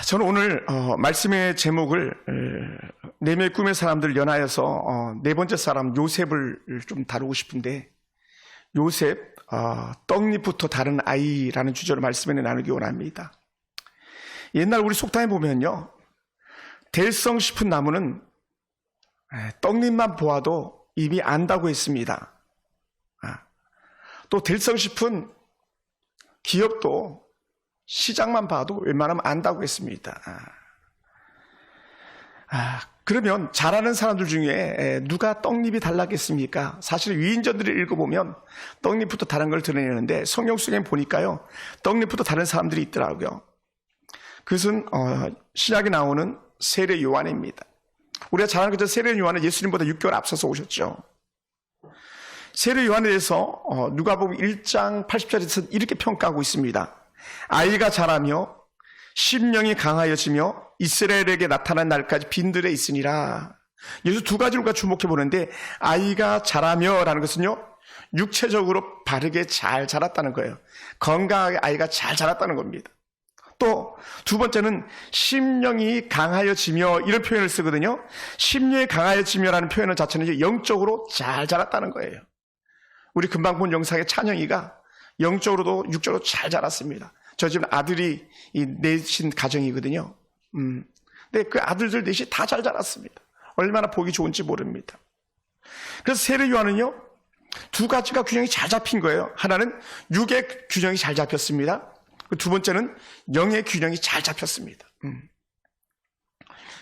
저는 오늘 말씀의 제목을 네 명의 꿈의 사람들 연하여서 네 번째 사람 요셉을 좀 다루고 싶은데, 요셉 떡잎부터 다른 아이라는 주제로 말씀을 나누기 원합니다. 옛날 우리 속담에 보면요, 될성 싶은 나무는 떡잎만 보아도 이미 안다고 했습니다. 또 될성 싶은 기업도 시장만 봐도 웬만하면 안다고 했습니다. 그러면 잘하는 사람들 중에 누가 떡잎이 달랐겠습니까? 사실 위인전들을 읽어보면 떡잎부터 다른 걸 드러내는데, 성경 속에 보니까요, 떡잎부터 다른 사람들이 있더라고요. 그것은 신약에 나오는 세례 요한입니다. 우리가 잘 아는 것처럼 세례 요한은 예수님보다 6개월 앞서서 오셨죠. 세례 요한에 대해서 누가복음 1장 80절에서 이렇게 평가하고 있습니다. 아이가 자라며 심령이 강하여지며 이스라엘에게 나타난 날까지 빈들에 있으니라. 여기서 두 가지를 우리가 주목해 보는데, 아이가 자라며 라는 것은요, 육체적으로 바르게 잘 자랐다는 거예요. 건강하게 아이가 잘 자랐다는 겁니다. 또 두 번째는 심령이 강하여지며, 이런 표현을 쓰거든요. 심령이 강하여지며라는 표현 자체는 영적으로 잘 자랐다는 거예요. 우리 금방 본 영상의 찬영이가 영적으로도 육적으로 잘 자랐습니다. 저 지금 아들이 넷인 가정이거든요. 근데 그 아들들 넷이 다 잘 자랐습니다. 얼마나 보기 좋은지 모릅니다. 그래서 세례 요한은요, 두 가지가 균형이 잘 잡힌 거예요. 하나는 육의 균형이 잘 잡혔습니다. 두 번째는 영의 균형이 잘 잡혔습니다.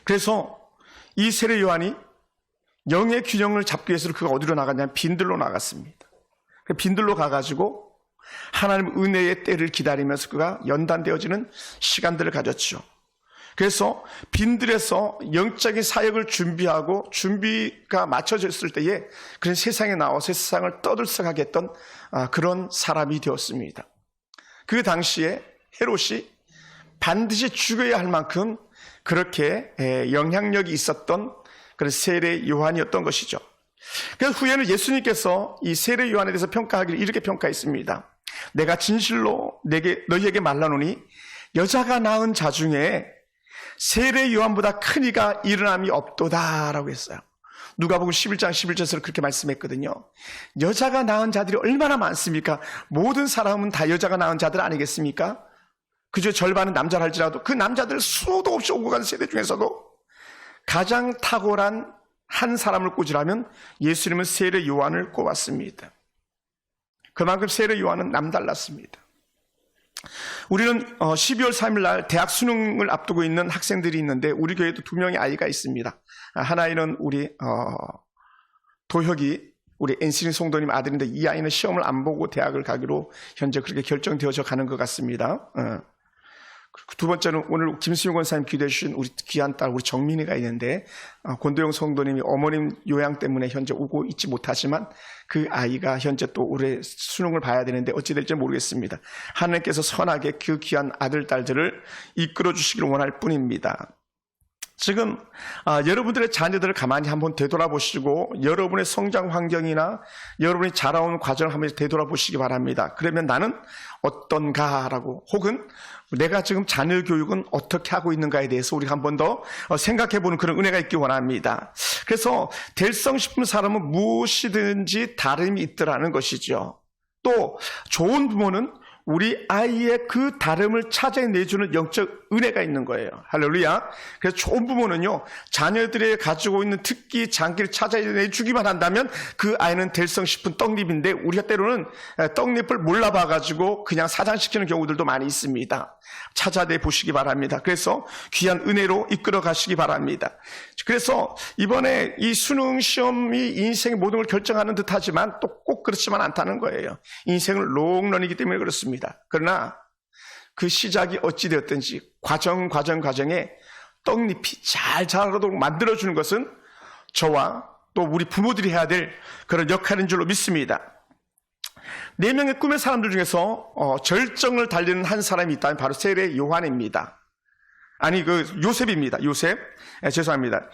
그래서 이 세례 요한이 영의 균형을 잡기 위해서 그가 어디로 나갔냐면 빈들로 나갔습니다. 빈들로 가가지고 하나님 은혜의 때를 기다리면서 그가 연단되어지는 시간들을 가졌죠. 그래서 빈들에서 영적인 사역을 준비하고 준비가 맞춰졌을 때에 그런 세상에 나와서 세상을 떠들썩하게 했던 그런 사람이 되었습니다. 그 당시에 헤롯이 반드시 죽여야 할 만큼 그렇게 영향력이 있었던 그런 세례 요한이었던 것이죠. 그래서 후에는 예수님께서 이 세례 요한에 대해서 평가하기를 이렇게 평가했습니다. 내가 진실로 너희에게 말하노니 여자가 낳은 자 중에 세례 요한보다 큰 이가 일어남이 없도다라고 했어요. 누가복음 11장 11절에서 그렇게 말씀했거든요. 여자가 낳은 자들이 얼마나 많습니까? 모든 사람은 다 여자가 낳은 자들 아니겠습니까? 그저 절반은 남자라 할지라도 그 남자들 수도 없이 오고 가는 세대 중에서도 가장 탁월한 한 사람을 꽂으라면 예수님은 세례 요한을 꼽았습니다. 그만큼 세례 요한은 남달랐습니다. 우리는 12월 3일 날 대학 수능을 앞두고 있는 학생들이 있는데, 우리 교회도 두 명의 아이가 있습니다. 하나는 우리 도혁이, 우리 엔시린 송도님 아들인데, 이 아이는 시험을 안 보고 대학을 가기로 현재 그렇게 결정되어져 가는 것 같습니다. 두 번째는 오늘 김수용 권사님 기도해 주신 우리 귀한 딸 우리 정민이가 있는데, 권도영 성도님이 어머님 요양 때문에 현재 오고 있지 못하지만 그 아이가 현재 또 올해 수능을 봐야 되는데 어찌 될지 모르겠습니다. 하나님께서 선하게 그 귀한 아들 딸들을 이끌어 주시기를 원할 뿐입니다. 지금 여러분들의 자녀들을 가만히 한번 되돌아보시고 여러분의 성장 환경이나 여러분이 자라온 과정을 한번 되돌아보시기 바랍니다. 그러면 나는 어떤가라고, 혹은 내가 지금 자녀 교육은 어떻게 하고 있는가에 대해서 우리가 한 번 더 생각해보는 그런 은혜가 있기 원합니다. 그래서 될성 싶은 사람은 무엇이든지 다름이 있더라는 것이죠. 또 좋은 부모는 우리 아이의 그 다름을 찾아내주는 영적 은혜가 있는 거예요. 할렐루야. 그래서 좋은 부모는요, 자녀들이 가지고 있는 특기, 장기를 찾아내주기만 한다면 그 아이는 될성 싶은 떡잎인데, 우리가 때로는 떡잎을 몰라봐가지고 그냥 사장시키는 경우들도 많이 있습니다. 찾아내 보시기 바랍니다. 그래서 귀한 은혜로 이끌어 가시기 바랍니다. 그래서 이번에 이 수능 시험이 인생의 모든 걸 결정하는 듯 하지만 또 꼭 그렇지만 않다는 거예요. 인생은 롱런이기 때문에 그렇습니다. 그러나 그 시작이 어찌되었든지 과정에 떡잎이 잘 자라도록 만들어주는 것은 저와 또 우리 부모들이 해야 될 그런 역할인 줄로 믿습니다. 네 명의 꿈의 사람들 중에서 절정을 달리는 한 사람이 있다면 바로 세례 요한입니다. 아니, 요셉입니다. 요셉. 죄송합니다.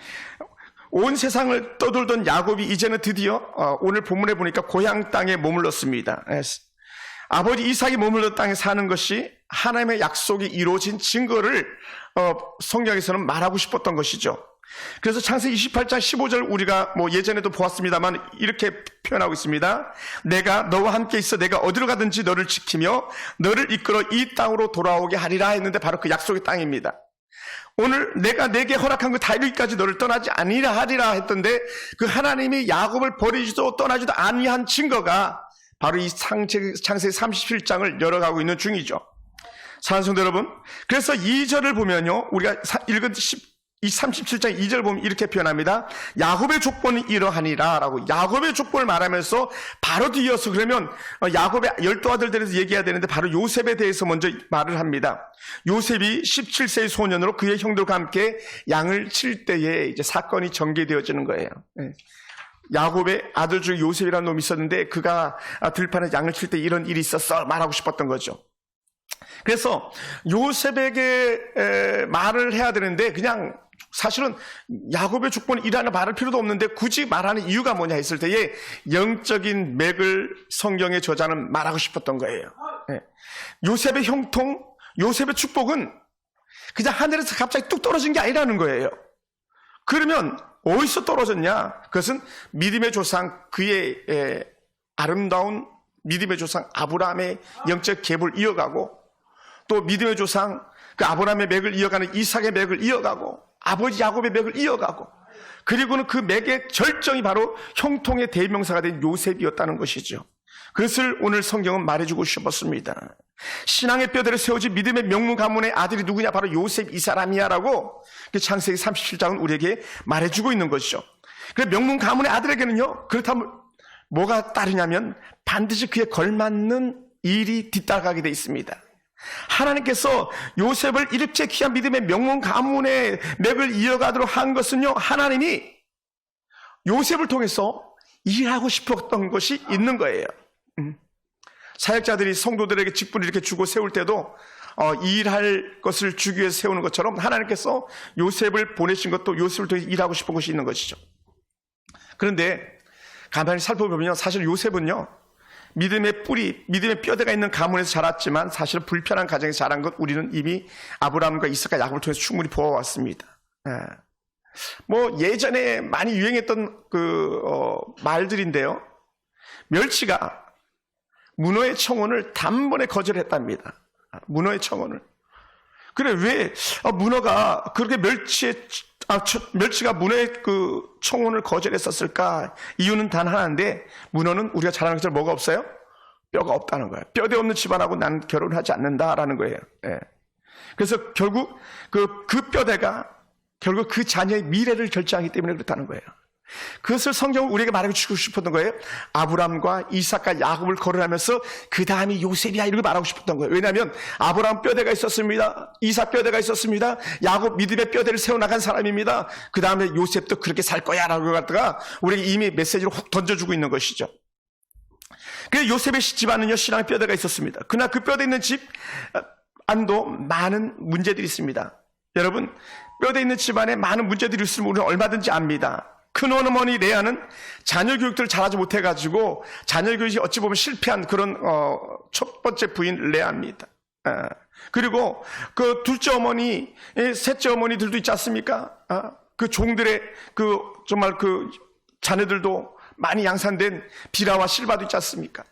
온 세상을 떠돌던 야곱이 이제는 드디어 오늘 본문에 보니까 고향 땅에 머물렀습니다. 아버지 이삭이 머물렀던 땅에 사는 것이 하나님의 약속이 이루어진 증거를 성경에서는 말하고 싶었던 것이죠. 그래서 창세기 28장 15절 우리가 예전에도 보았습니다만 이렇게 표현하고 있습니다. 내가 너와 함께 있어 내가 어디로 가든지 너를 지키며 너를 이끌어 이 땅으로 돌아오게 하리라 했는데 바로 그 약속의 땅입니다. 오늘 내가 내게 허락한 그 다윗까지 너를 떠나지 아니라 하리라 했던데 그 하나님이 야곱을 버리지도 떠나지도 아니한 증거가 바로 이 창세기 37장을 열어가고 있는 중이죠. 사랑하는 성도 여러분, 그래서 2절을 보면요, 우리가 읽은 이 37장 2절 보면 이렇게 표현합니다. 야곱의 조건이 이러하니라 라고 야곱의 조건을 말하면서 바로 뒤이어서 그러면 야곱의 12아들에 대해서 얘기해야 되는데 바로 요셉에 대해서 먼저 말을 합니다. 요셉이 17세의 소년으로 그의 형들과 함께 양을 칠 때에 이제 사건이 전개되어지는 거예요. 야곱의 아들 중 요셉이라는 놈이 있었는데 그가 들판에 양을 칠 때 이런 일이 있었어 말하고 싶었던 거죠. 그래서 요셉에게 말을 해야 되는데 그냥 사실은 야곱의 조건이라는 말할 필요도 없는데 굳이 말하는 이유가 뭐냐 했을 때에 영적인 맥을 성경의 저자는 말하고 싶었던 거예요. 요셉의 형통, 요셉의 축복은 그냥 하늘에서 갑자기 뚝 떨어진 게 아니라는 거예요. 그러면 어디서 떨어졌냐? 그것은 믿음의 조상 그의 아름다운 믿음의 조상 아브라함의 영적 계보를 이어가고 또 믿음의 조상 그 아브라함의 맥을 이어가는 이삭의 맥을 이어가고 아버지 야곱의 맥을 이어가고 그리고는 그 맥의 절정이 바로 형통의 대명사가 된 요셉이었다는 것이죠. 그것을 오늘 성경은 말해주고 싶었습니다. 신앙의 뼈대를 세워진 믿음의 명문 가문의 아들이 누구냐? 바로 요셉 이 사람이야 라고 창세기 37장은 우리에게 말해주고 있는 것이죠. 그래서 명문 가문의 아들에게는요, 그렇다면 뭐가 따르냐면 반드시 그에 걸맞는 일이 뒤따라가게 돼 있습니다. 하나님께서 요셉을 이렇게 귀한 믿음의 명문 가문의 맥을 이어가도록 한 것은요, 하나님이 요셉을 통해서 일하고 싶었던 것이 있는 거예요. 사역자들이 성도들에게 직분을 이렇게 주고 세울 때도 일할 것을 주기 위해서 세우는 것처럼 하나님께서 요셉을 보내신 것도 요셉을 통해 일하고 싶은 것이 있는 것이죠. 그런데 가만히 살펴보면 사실 요셉은요, 믿음의 뿌리, 믿음의 뼈대가 있는 가문에서 자랐지만 사실은 불편한 가정에서 자란 것 우리는 이미 아브라함과 이삭과 야곱을 통해서 충분히 보아왔습니다. 예전에 많이 유행했던 말들인데요. 멸치가 문어의 청혼을 단번에 거절했답니다. 문어의 청혼을. 그래, 왜 문어가 그렇게 멸치가 문어의 그 청혼을 거절했었을까? 이유는 단 하나인데, 문어는 우리가 잘 아는 것처럼 뭐가 없어요? 뼈가 없다는 거예요. 뼈대 없는 집안하고 난 결혼하지 않는다라는 거예요. 그래서 결국 그 뼈대가 결국 그 자녀의 미래를 결정하기 때문에 그렇다는 거예요. 그것을 성경은 우리에게 말해주고 싶었던 거예요. 아브람과 이삭과 야곱을 거론하면서 그 다음이 요셉이야 이렇게 말하고 싶었던 거예요. 왜냐하면 아브람 뼈대가 있었습니다. 이삭 뼈대가 있었습니다. 야곱 믿음의 뼈대를 세워나간 사람입니다. 그 다음에 요셉도 그렇게 살 거야 라고 갖다가 우리에게 이미 메시지를 확 던져주고 있는 것이죠. 그래서 요셉의 집안은요, 신앙의 뼈대가 있었습니다. 그러나 그 뼈대 있는 집 안도 많은 문제들이 있습니다. 여러분, 뼈대 있는 집안에 많은 문제들이 있으면 우리는 얼마든지 압니다. 큰어머니 레아는 자녀 교육들을 잘하지 못해가지고 자녀 교육이 어찌 보면 실패한 그런 첫 번째 부인 레아입니다. 그리고 그 둘째 어머니, 셋째 어머니들도 있지 않습니까? 그 종들의 정말 그 자녀들도 많이 양산된 비라와 실바도 있지 않습니까?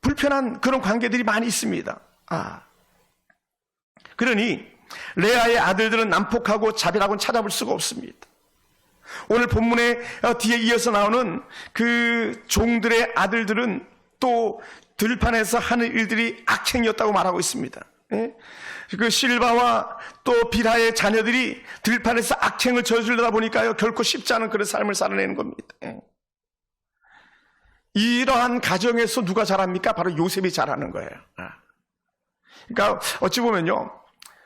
불편한 그런 관계들이 많이 있습니다. 그러니 레아의 아들들은 난폭하고 자비라고는 찾아볼 수가 없습니다. 오늘 본문에 뒤에 이어서 나오는 그 종들의 아들들은 또 들판에서 하는 일들이 악행이었다고 말하고 있습니다. 그 실바와 또 비라의 자녀들이 들판에서 악행을 저지르다 보니까요, 결코 쉽지 않은 그런 삶을 살아내는 겁니다. 이러한 가정에서 누가 자랍니까? 바로 요셉이 자라는 거예요. 그러니까 어찌 보면요,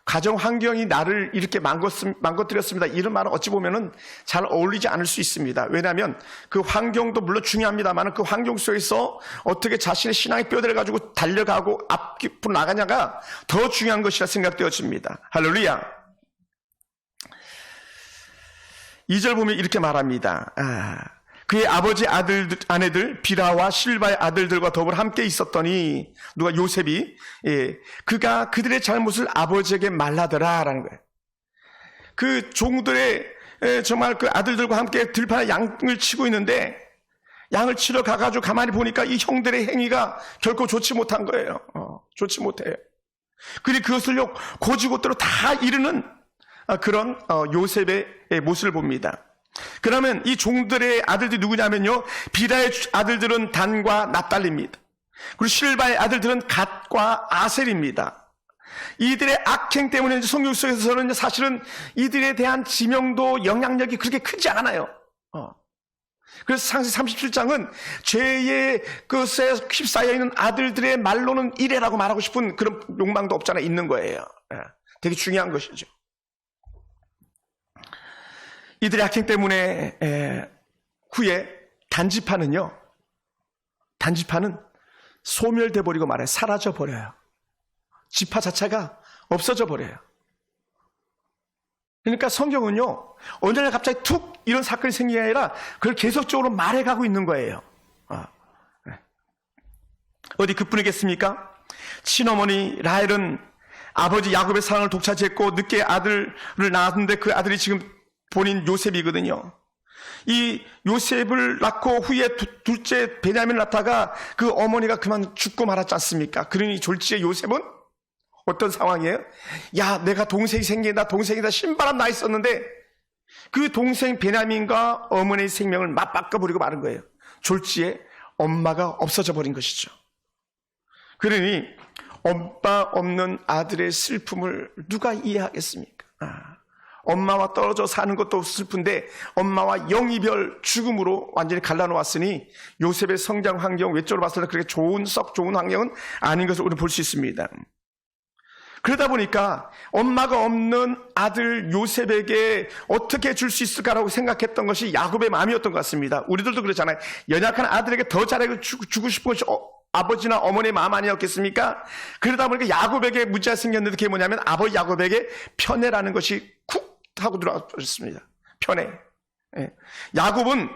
가정 환경이 나를 이렇게 망가뜨렸습니다. 이런 말은 어찌 보면은 잘 어울리지 않을 수 있습니다. 왜냐하면 그 환경도 물론 중요합니다만 그 환경 속에서 어떻게 자신의 신앙의 뼈대를 가지고 달려가고 앞으로 나가냐가 더 중요한 것이라 생각되어집니다. 할렐루야. 2절 보면 이렇게 말합니다. 그의 아버지 아내들 비라와 실바의 아들들과 더불어 함께 있었더니 누가 요셉이 그가 그들의 잘못을 아버지에게 말하더라라는 거예요. 그 종들의 정말 그 아들들과 함께 들판에 양을 치고 있는데 양을 치러 가가지고 가만히 보니까 이 형들의 행위가 결코 좋지 못한 거예요. 좋지 못해요. 그리고 그것을요 고지고대로 다 이루는 그런 요셉의 모습을 봅니다. 그러면 이 종들의 아들들이 누구냐면요, 비라의 아들들은 단과 납달리입니다. 그리고 실바의 아들들은 갓과 아셀입니다. 이들의 악행 때문에 성경 속에서는 사실은 이들에 대한 지명도 영향력이 그렇게 크지 않아요. 그래서 창세기 37장은 죄의 것에 휩싸여 있는 아들들의 말로는 이래라고 말하고 싶은 그런 욕망도 없잖아 있는 거예요. 되게 중요한 것이죠. 이들의 악행 때문에 후에 단지파는 소멸돼 버리고 말아요. 사라져 버려요. 지파 자체가 없어져 버려요. 그러니까 성경은요, 어느 날 갑자기 툭 이런 사건이 생기는 게 아니라 그걸 계속적으로 말해가고 있는 거예요. 어디 그뿐이겠습니까? 친어머니 라헬은 아버지 야곱의 사랑을 독차지했고 늦게 아들을 낳았는데 그 아들이 지금 본인 요셉이거든요. 이 요셉을 낳고 후에 둘째 베냐민을 낳다가 그 어머니가 그만 죽고 말았지 않습니까? 그러니 졸지에 요셉은 어떤 상황이에요? 야, 내가 동생이 생긴다, 동생이다, 신바람 나 있었는데 그 동생 베냐민과 어머니의 생명을 맞바꿔버리고 마는 거예요. 졸지에 엄마가 없어져 버린 것이죠. 그러니 엄마 없는 아들의 슬픔을 누가 이해하겠습니까? 엄마와 떨어져 사는 것도 슬픈데 엄마와 영이별 죽음으로 완전히 갈라놓았으니 요셉의 성장 환경 외적으로 봤을 때 그렇게 썩 좋은 환경은 아닌 것을 우리는 볼 수 있습니다. 그러다 보니까 엄마가 없는 아들 요셉에게 어떻게 줄 수 있을까라고 생각했던 것이 야곱의 마음이었던 것 같습니다. 우리들도 그렇잖아요. 연약한 아들에게 더 잘해 주고 싶은 것이 아버지나 어머니의 마음 아니었겠습니까? 그러다 보니까 야곱에게 문제가 생겼는데 그게 뭐냐면 아버지 야곱에게 편애라는 것이 쿡 하고 들어와 버렸습니다. 편애. 야곱은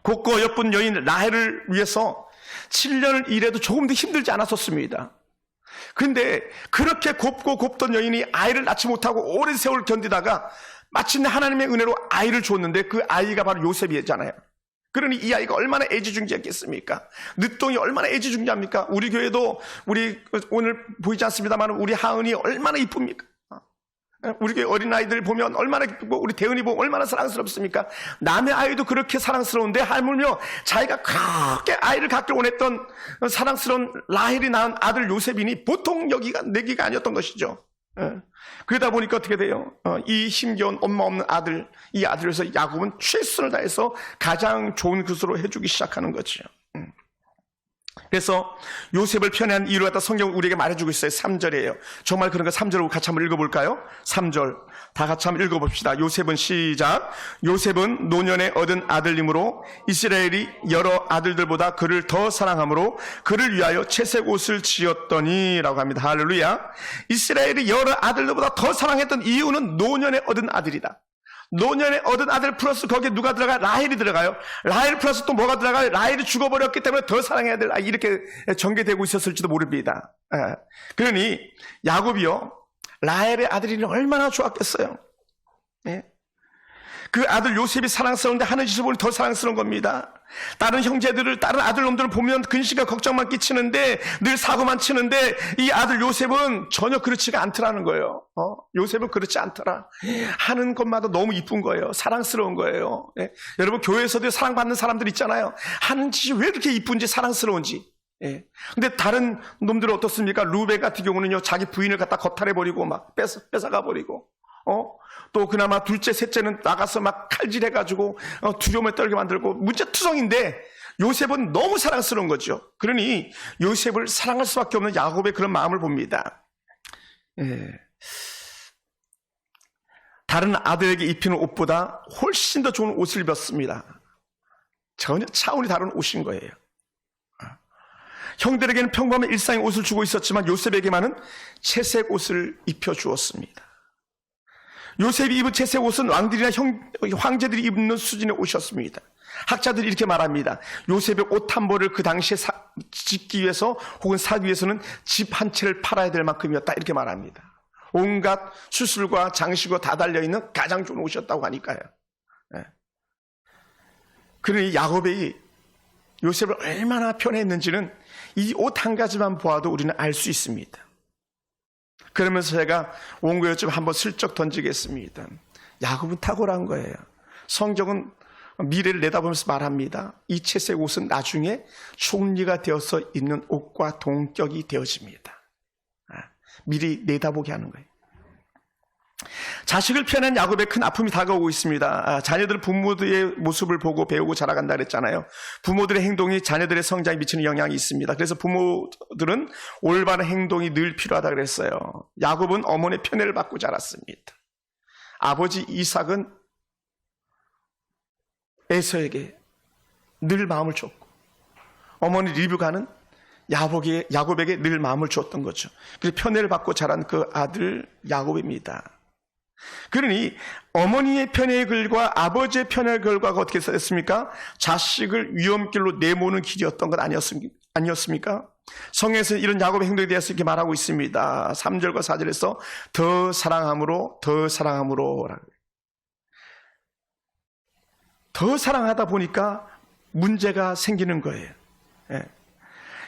곱고 예쁜 여인 라헬을 위해서 7년을 일해도 조금 더 힘들지 않았었습니다. 근데 그렇게 곱던 여인이 아이를 낳지 못하고 오랜 세월 견디다가 마침내 하나님의 은혜로 아이를 줬는데 그 아이가 바로 요셉이었잖아요. 그러니 이 아이가 얼마나 애지중지했겠습니까? 늦동이 얼마나 애지중지합니까? 우리 교회도 우리 오늘 보이지 않습니다만 우리 하은이 얼마나 이쁩니까? 우리 교회 어린아이들 보면 얼마나 기쁘고 우리 대은이 보면 얼마나 사랑스럽습니까? 남의 아이도 그렇게 사랑스러운데 하물며 자기가 그렇게 아이를 갖기 원했던 사랑스러운 라헬이 낳은 아들 요셉이니 보통 내기가 아니었던 것이죠. 그러다 보니까 어떻게 돼요? 이 힘겨운 엄마 없는 아들, 이 아들에서 야곱은 최선을 다해서 가장 좋은 것으로 해주기 시작하는 거죠. 그래서 요셉을 편애한 이유를 갖다 성경은 우리에게 말해주고 있어요. 3절이에요. 정말 그런 거 3절을 같이 한번 읽어볼까요? 3절 다 같이 한번 읽어봅시다. 요셉은 시작. 요셉은 노년에 얻은 아들이므로 이스라엘이 여러 아들들보다 그를 더 사랑하므로 그를 위하여 채색 옷을 지었더니 라고 합니다. 할렐루야. 이스라엘이 여러 아들들보다 더 사랑했던 이유는 노년에 얻은 아들이다. 노년에 얻은 아들 플러스 거기에 누가 들어가요? 라헬이 들어가요. 라헬 플러스 또 뭐가 들어가요? 라헬이 죽어버렸기 때문에 더 사랑해야 될 이렇게 전개되고 있었을지도 모릅니다. 그러니 야곱이요 라헬의 아들이 얼마나 좋았겠어요. 그 아들 요셉이 사랑스러운데 하는 짓을 보니 더 사랑스러운 겁니다. 다른 형제들을, 다른 아들놈들을 보면 근심과 걱정만 끼치는데 늘 사고만 치는데 이 아들 요셉은 전혀 그렇지가 않더라는 거예요. 요셉은 그렇지 않더라. 하는 것마다 너무 이쁜 거예요. 사랑스러운 거예요. 여러분 교회에서도 사랑받는 사람들 있잖아요. 하는 짓이 왜 이렇게 이쁜지 사랑스러운지. 근데 다른 놈들은 어떻습니까? 루벤 같은 경우는요 자기 부인을 갖다 거탈해버리고 막 뺏어가버리고 또 그나마 둘째, 셋째는 나가서 막 칼질해가지고 두려움에 떨게 만들고 문제투성인데 요셉은 너무 사랑스러운 거죠. 그러니 요셉을 사랑할 수밖에 없는 야곱의 그런 마음을 봅니다. 다른 아들에게 입히는 옷보다 훨씬 더 좋은 옷을 입었습니다. 전혀 차원이 다른 옷인 거예요. 형들에게는 평범한 일상의 옷을 주고 있었지만 요셉에게만은 채색 옷을 입혀주었습니다. 요셉이 입은 채색 옷은 왕들이나 황제들이 입는 수준의 옷이었습니다. 학자들이 이렇게 말합니다. 요셉의 옷 한 벌을 그 당시에 짓기 위해서 혹은 사기 위해서는 집 한 채를 팔아야 될 만큼이었다 이렇게 말합니다. 온갖 수술과 장식과 다 달려있는 가장 좋은 옷이었다고 하니까요. 그러니 야곱이 요셉을 얼마나 편애했는지는 이 옷 한 가지만 보아도 우리는 알 수 있습니다. 그러면서 제가 원고에 좀 한번 슬쩍 던지겠습니다. 야곱은 탁월한 거예요. 성경은 미래를 내다보면서 말합니다. 이 채색 옷은 나중에 총리가 되어서 입는 옷과 동격이 되어집니다. 미리 내다보게 하는 거예요. 자식을 피하는 야곱의 큰 아픔이 다가오고 있습니다. 자녀들 부모들의 모습을 보고 배우고 자라간다 그랬잖아요. 부모들의 행동이 자녀들의 성장에 미치는 영향이 있습니다. 그래서 부모들은 올바른 행동이 늘 필요하다 그랬어요. 야곱은 어머니의 편애를 받고 자랐습니다. 아버지 이삭은 에서에게 늘 마음을 줬고 어머니 리브가는 야곱에게 늘 마음을 줬던 거죠. 그래서 편애를 받고 자란 그 아들 야곱입니다. 그러니 어머니의 편애의 글과 아버지의 편애의 결과가 어떻게 됐습니까? 자식을 위험길로 내모는 길이었던 것 아니었습니까? 성경에서 이런 야곱의 행동에 대해서 이렇게 말하고 있습니다. 3절과 4절에서 더 사랑함으로 더 사랑하다 보니까 문제가 생기는 거예요.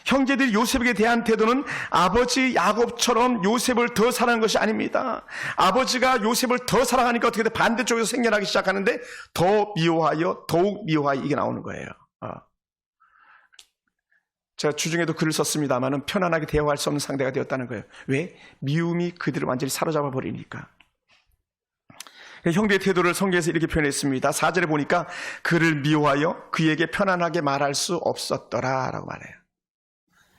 형제들이 요셉에게 대한 태도는 아버지 야곱처럼 요셉을 더 사랑하는 것이 아닙니다. 아버지가 요셉을 더 사랑하니까 어떻게 돼? 반대쪽에서 생겨나기 시작하는데 더 미워하여 더욱 미워하여 이게 나오는 거예요. 제가 주중에도 글을 썼습니다만 편안하게 대화할 수 없는 상대가 되었다는 거예요. 왜? 미움이 그들을 완전히 사로잡아 버리니까. 형제의 태도를 성경에서 이렇게 표현했습니다. 4절에 보니까 그를 미워하여 그에게 편안하게 말할 수 없었더라 라고 말해요.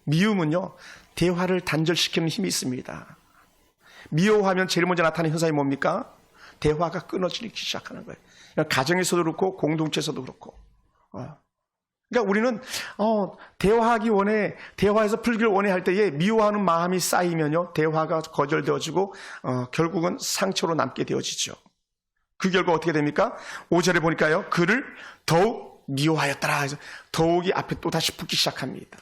미움은요, 대화를 단절시키는 힘이 있습니다. 미워하면 제일 먼저 나타나는 현상이 뭡니까? 대화가 끊어지기 시작하는 거예요. 가정에서도 그렇고 공동체에서도 그렇고. 그러니까 우리는 대화하기 원해, 대화해서 풀기를 원해 할 때에 미워하는 마음이 쌓이면요, 대화가 거절되어지고 결국은 상처로 남게 되어지죠. 그 결과 어떻게 됩니까? 5절에 보니까요, 그를 더욱 미워하였더라 해서 더욱이 앞에 또 다시 붙기 시작합니다.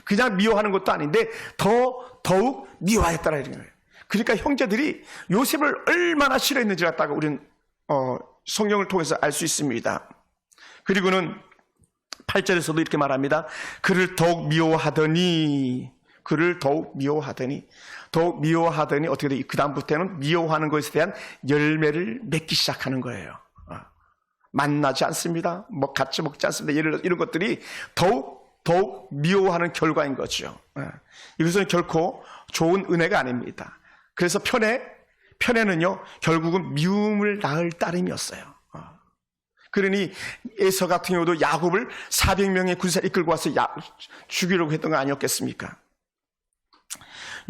그냥 미워하는 것도 아닌데 더욱 미워하였더라 이런 거예요. 그러니까 형제들이 요셉을 얼마나 싫어했는지 갖다가 우리는 성경을 통해서 알 수 있습니다. 그리고는 8절에서도 이렇게 말합니다. 그를 더욱 미워하더니 어떻게 돼? 그 다음부터는 미워하는 것에 대한 열매를 맺기 시작하는 거예요. 만나지 않습니다. 같이 먹지 않습니다. 이런 것들이 더욱 미워하는 결과인 거죠. 이것은 결코 좋은 은혜가 아닙니다. 그래서 편애는요, 결국은 미움을 낳을 따름이었어요. 그러니 에서 같은 경우도 야곱을 400명의 군사를 이끌고 와서 죽이려고 했던 거 아니었겠습니까?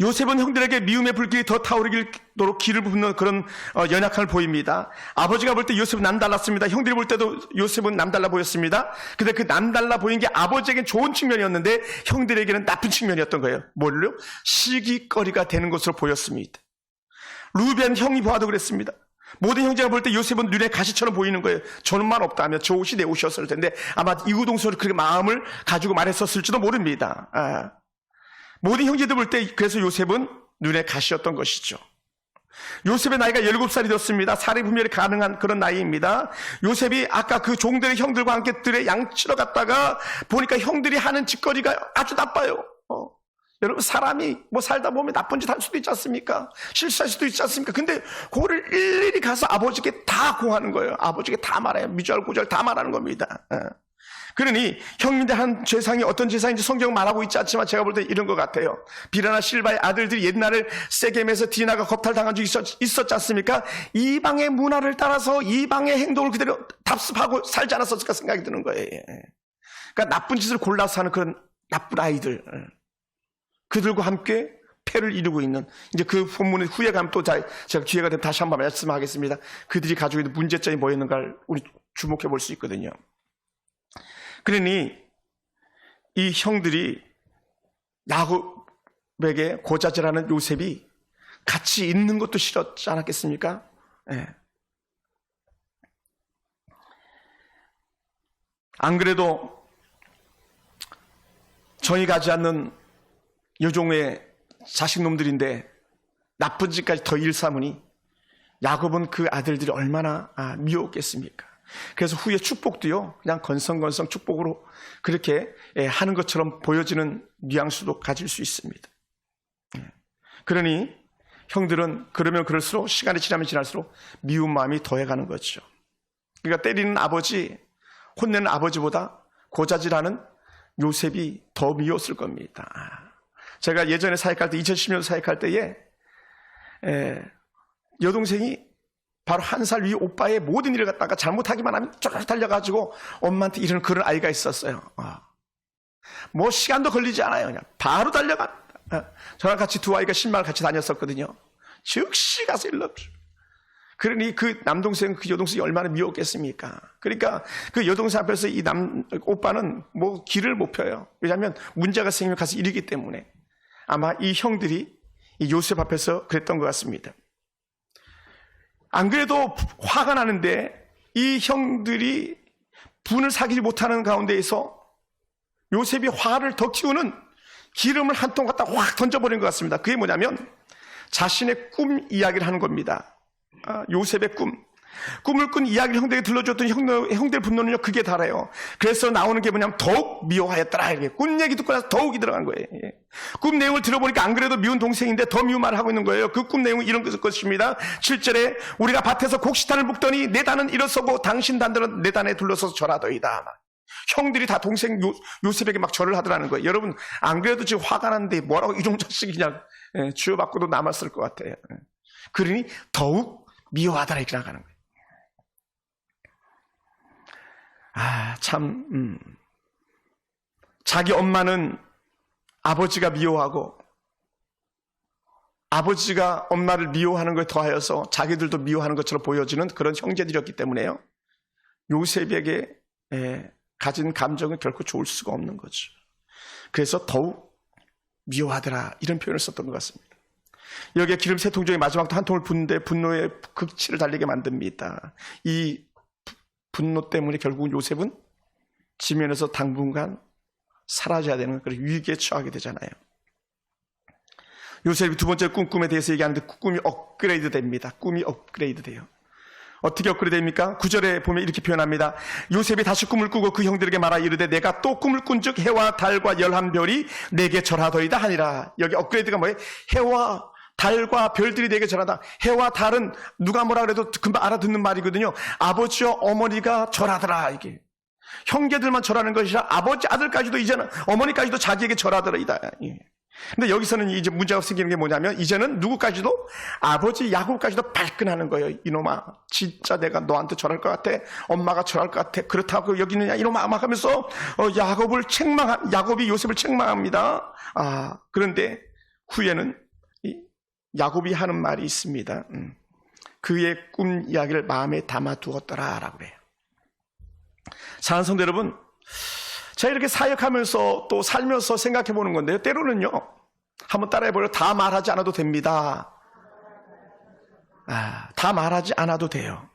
요셉은 형들에게 미움의 불길이 더 타오르도록 길을 붓는 그런 연약함을 보입니다. 아버지가 볼 때 요셉은 남달랐습니다. 형들이 볼 때도 요셉은 남달라 보였습니다. 근데 그 남달라 보인 게 아버지에게는 좋은 측면이었는데 형들에게는 나쁜 측면이었던 거예요. 뭘요? 시기거리가 되는 것으로 보였습니다. 루벤 형이 보아도 그랬습니다. 모든 형제가 볼 때 요셉은 눈에 가시처럼 보이는 거예요. 저는만 없다면 저 옷이 내 옷이었을 텐데 아마 이구동성으로 그렇게 마음을 가지고 말했었을지도 모릅니다. 모든 형제들 볼 때 그래서 요셉은 눈에 가시였던 것이죠. 요셉의 나이가 17살이 되었습니다. 사례 분별이 가능한 그런 나이입니다. 요셉이 아까 그 종들의 형들과 함께 들에 양치러 갔다가 보니까 형들이 하는 짓거리가 아주 나빠요. 여러분, 사람이 살다 보면 나쁜 짓 할 수도 있지 않습니까? 실수할 수도 있지 않습니까? 근데 그거를 일일이 가서 아버지께 다 공하는 거예요. 아버지께 다 말해요. 미주알고주알 다 말하는 겁니다. 그러니 형님들 한 죄상이 어떤 죄상인지 성경은 말하고 있지 않지만 제가 볼 때 이런 것 같아요. 비라나 실바의 아들들이 옛날에 세겜에서 디나가 겁탈당한 적이 있었지 않습니까? 이방의 문화를 따라서 이방의 행동을 그대로 답습하고 살지 않았었을까 생각이 드는 거예요. 그러니까 나쁜 짓을 골라서 하는 그런 나쁜 아이들, 그들과 함께 패를 이루고 있는, 이제 그 본문의 후에 가면 또 제가 기회가 되면 다시 한번 말씀하겠습니다. 그들이 가지고 있는 문제점이 뭐였는가를 우리 주목해 볼 수 있거든요. 그러니 이 형들이 야곱에게 고자질하는 요셉이 같이 있는 것도 싫었지 않았겠습니까? 네. 안 그래도 정이 가지 않는 여종의 자식놈들인데 나쁜 짓까지 더 일삼으니 야곱은 그 아들들이 얼마나 미웠겠습니까? 그래서 후에 축복도요, 그냥 건성건성 축복으로 그렇게 하는 것처럼 보여지는 뉘앙스도 가질 수 있습니다. 그러니 형들은 그러면 그럴수록, 시간이 지나면 지날수록 미운 마음이 더해가는 거죠. 그러니까 때리는 아버지, 혼내는 아버지보다 고자질하는 요셉이 더 미웠을 겁니다. 제가 예전에 사역할 때, 2010년 사역할 때에 여동생이 바로 한 살 위 오빠의 모든 일을 갖다가 잘못하기만 하면 쫄쫄 달려가지고 엄마한테 이러는 그런 아이가 있었어요. 뭐 시간도 걸리지 않아요. 그냥 바로 달려가. 저랑 같이 두 아이가 신방을 같이 다녔었거든요. 즉시 가서 일러줘. 그러니 그 남동생, 그 여동생이 얼마나 미웠겠습니까? 그러니까 그 여동생 앞에서 이 오빠는 뭐 길을 못 펴요. 왜냐하면 문제가 생기면 가서 이르기 때문에. 아마 이 형들이 이 요셉 앞에서 그랬던 것 같습니다. 안 그래도 화가 나는데 이 형들이 분을 사귀지 못하는 가운데에서 요셉이 화를 더 키우는 기름을 한 통 갖다 확 던져버린 것 같습니다. 그게 뭐냐면 자신의 꿈 이야기를 하는 겁니다. 요셉의 꿈을 꾼 이야기를 형들에게 들려줬더니 형들 분노는요, 그게 달아요. 그래서 나오는 게 뭐냐면 더욱 미워하였더라. 이렇게 꿈 얘기 듣고 나서 더욱이 들어간 거예요. 꿈 내용을 들어보니까 안 그래도 미운 동생인데 더 미운 말을 하고 있는 거예요. 그 꿈 내용은 이런 것입니다. 7절에 우리가 밭에서 곡식단을 묶더니 내 단은 일어서고 당신 단들은 내 단에 둘러서서 절하더이다. 형들이 다 동생 요셉에게 막 절을 하더라는 거예요. 여러분, 안 그래도 지금 화가 났는데 뭐라고 이종 자식이 그냥 주어받고도 남았을 것 같아요. 그러니 더욱 미워하더라 이렇게 나가는 거예요. 참, 자기 엄마는 아버지가 미워하고 아버지가 엄마를 미워하는 것에 더하여서 자기들도 미워하는 것처럼 보여지는 그런 형제들이었기 때문에요. 요셉에게 가진 감정은 결코 좋을 수가 없는 거죠. 그래서 더욱 미워하더라 이런 표현을 썼던 것 같습니다. 여기에 기름 세 통 중에 마지막도 한 통을 붓는데 분노의 극치를 달리게 만듭니다. 이 분노 때문에 결국은 요셉은 지면에서 당분간 사라져야 되는 그런 위기에 처하게 되잖아요. 요셉이 두 번째 꿈에 대해서 얘기하는데 꿈이 업그레이드 됩니다. 꿈이 업그레이드 돼요. 어떻게 업그레이드 됩니까? 9절에 보면 이렇게 표현합니다. 요셉이 다시 꿈을 꾸고 그 형들에게 말하 이르되 내가 또 꿈을 꾼즉 해와 달과 열한 별이 내게 절하더이다 하니라. 여기 업그레이드가 뭐예요? 해와 달과 별들이 내게 절하다. 해와 달은 누가 뭐라 그래도 금방 알아듣는 말이거든요. 아버지와 어머니가 절하더라. 이게 형제들만 절하는 것이라 아버지 아들까지도 이제는 어머니까지도 자기에게 절하더라이다. 근데 여기서는 이제 문제가 생기는 게 뭐냐면 이제는 누구까지도 아버지 야곱까지도 발끈하는 거예요. 이놈아, 진짜 내가 너한테 절할 것 같아. 엄마가 절할 것 같아. 그렇다고 여기 있느냐 이놈아 막 하면서 야곱이 요셉을 책망합니다. 그런데 후에는 야곱이 하는 말이 있습니다. 그의 꿈 이야기를 마음에 담아두었더라라고 해요. 사랑하는 성도 여러분, 제가 이렇게 사역하면서 또 살면서 생각해 보는 건데요. 때로는요, 한번 따라해 보려 다 말하지 않아도 됩니다. 다 말하지 않아도 돼요.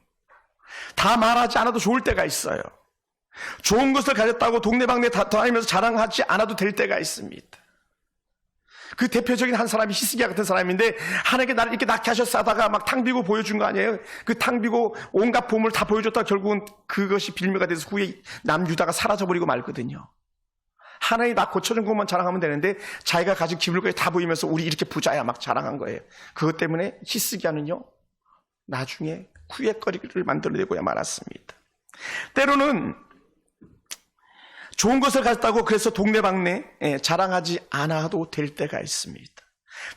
다 말하지 않아도 좋을 때가 있어요. 좋은 것을 가졌다고 동네방네 다니면서 자랑하지 않아도 될 때가 있습니다. 그 대표적인 한 사람이 히스기야 같은 사람인데 하나님께 나를 이렇게 낳게 하셨어 하다가 막 탕비고 보여준 거 아니에요? 그 탕비고 온갖 보물 다 보여줬다가 결국은 그것이 빌미가 돼서 후에 남유다가 사라져버리고 말거든요. 하나님 나 고쳐준 것만 자랑하면 되는데 자기가 가진 기물까지 다 보이면서 우리 이렇게 부자야 막 자랑한 거예요. 그것 때문에 히스기야는요 나중에 후회거리를 만들어내고야 말았습니다. 때로는 좋은 것을 가졌다고 그래서 동네방네 자랑하지 않아도 될 때가 있습니다.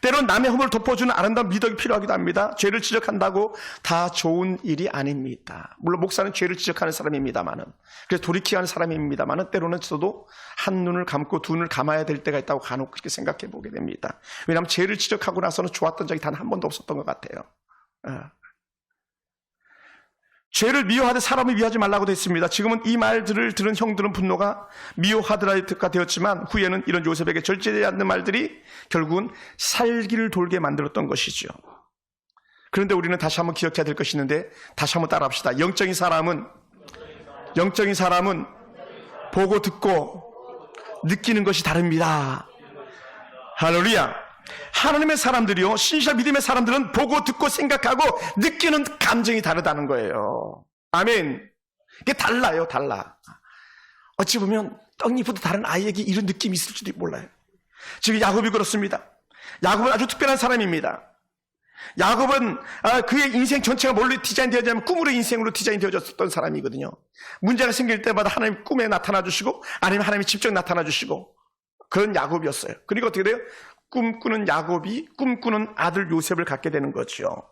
때론 남의 허물을 덮어주는 아름다운 미덕이 필요하기도 합니다. 죄를 지적한다고 다 좋은 일이 아닙니다. 물론 목사는 죄를 지적하는 사람입니다만은, 그래서 돌이키게 하는 사람입니다만은 때로는 저도 한 눈을 감고 두 눈을 감아야 될 때가 있다고 간혹 그렇게 생각해 보게 됩니다. 왜냐하면 죄를 지적하고 나서는 좋았던 적이 단 한 번도 없었던 것 같아요. 죄를 미워하되 사람을 미워하지 말라고 됐습니다. 지금은 이 말들을 들은 형들은 분노가 미워하더라가 되었지만 후에는 이런 요셉에게 절제되지 않는 말들이 결국은 살기를 돌게 만들었던 것이죠. 그런데 우리는 다시 한번 기억해야 될 것이 있는데 다시 한번 따라합시다. 영적인 사람은 보고 듣고 느끼는 것이 다릅니다. 할렐루야. 하나님의 사람들이요, 신실한 믿음의 사람들은 보고 듣고 생각하고 느끼는 감정이 다르다는 거예요. 아멘. 이게 달라요, 달라. 어찌 보면 떡잎보다 다른 아이에게 이런 느낌이 있을지도 몰라요. 지금 야곱이 그렇습니다. 야곱은 아주 특별한 사람입니다. 야곱은 그의 인생 전체가 뭘로 디자인되어지냐면 꿈으로 인생으로 디자인되어졌던 사람이거든요. 문제가 생길 때마다 하나님 꿈에 나타나 주시고 아니면 하나님이 직접 나타나 주시고 그런 야곱이었어요. 그리고 어떻게 돼요? 꿈꾸는 야곱이 꿈꾸는 아들 요셉을 갖게 되는 거죠.